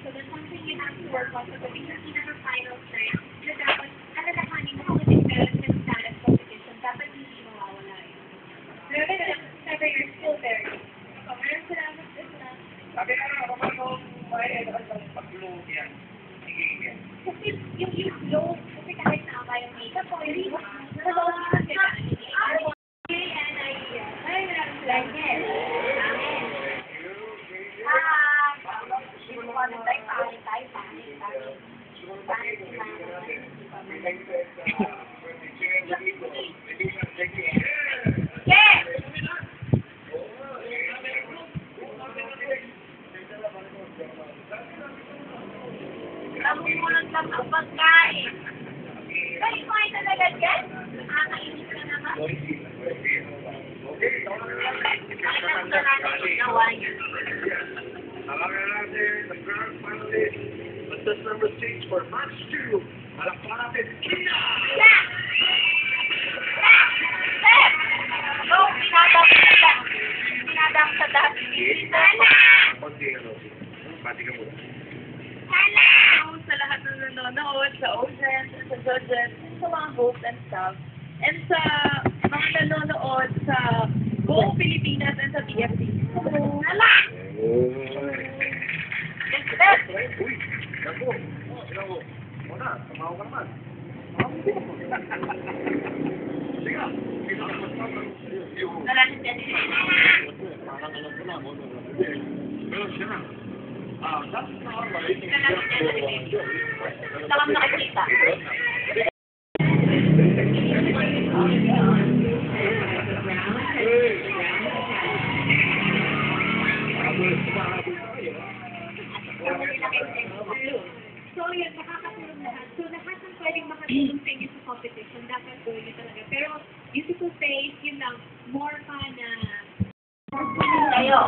So that's something you have to work on. So kung yung pinaka-final thread, na dapat, alalahanin mo kung development talent competition, dapat hindi mawawala yun. Never you're still there. So, maraming salamat sa sabi na lang, kapag mo, may pag-flow yan. Sige yan. kasi yung flow, kasi kahit nakaka yung makeup ko, yung sa loob ng kita, namumulot lang ang pagkain. Kaya kumain na agad yan? Nakakainis ka naman. Alam ka natin yung gawa niya. Abangan natin the grand finalist, contest number 6 for match 2. Halakpan natin, Kina! Yeah! No, pinadang sa dati. Sana! Pati ka muna. Sana! Sa lahat ng nanonood, sa audience, sa judges, sa mga hosts and stuff. And sa mga nanonood sa buong Pilipinas and sa BFC. Hala! Uy, naku. Sino ko? Muna, tumawa ka naman. Sige, sino ka naman? Nalalit yan. Parang alam ko na. Pero siya na. That's not right. Saka nakikita. So, yun, makakatulong lahat. So, lahat ng pwedeng makatulong sa inyo sa competition, dapat gawin nyo talaga. Pero, beautiful face, yun lang, more fun na... Kayo.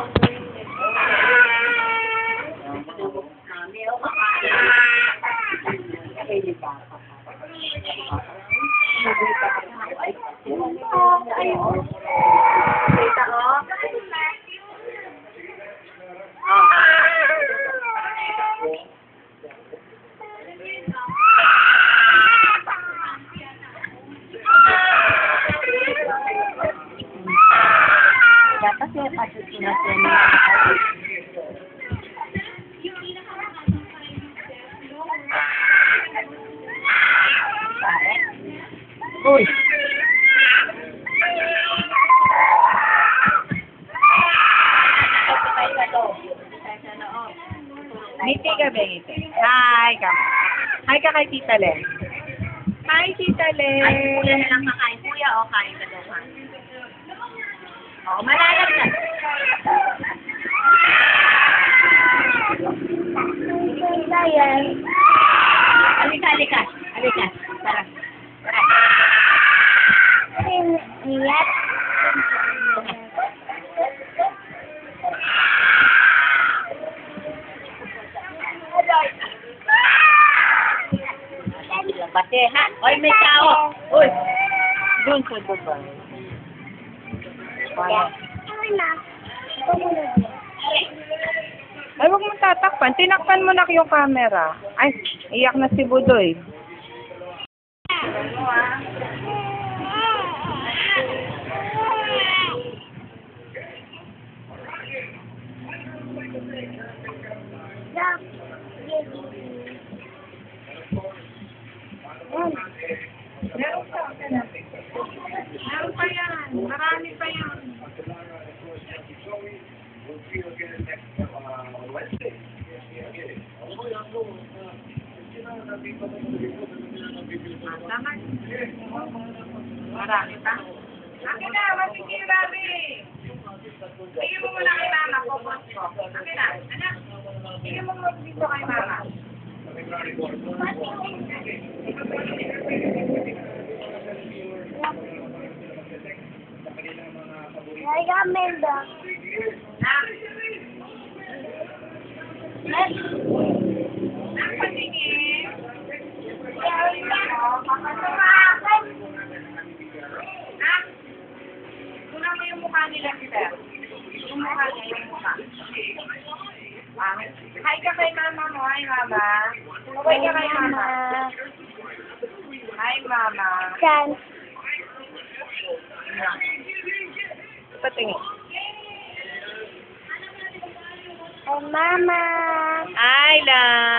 Dapat yung pasusunod yan. Yung pinakamakasang pa rin yung uy! Ngiti ka ba, ngiti? Hi ka. Hi ka kay Tita Len. Hi, Tita Len. Ay, kuya na lang kakain. Kuya, o kain ka daw. Oo, malalag na. Hindi yan. Halika, halika. Halika. Tara. Tara. Ingat. Pati, ha? Oy, may tao. Uy. Doon sa baba. Ay, huwag mo tatakpan. Tinakpan mo na yung camera. Ay, iyak na si Budoy. Meron pa yan. Marami pa yan. We'll see you again next Tama. Marami pa. Akin na, masigil Bobby. Tingin mo muna kay mama ko, boss ko. Akin na, anak. Tingin mo muna dito kay mama. I got Menda. Ang patingin. Ha? Kunan mo yung mukha nila, sir. Yung mukha niya, yung mukha. Hi ka kay mama mo. Hi, mama. Hi ka kay mama. Hi, mama. Can. Patingin. Oh, Mama. Hi, love.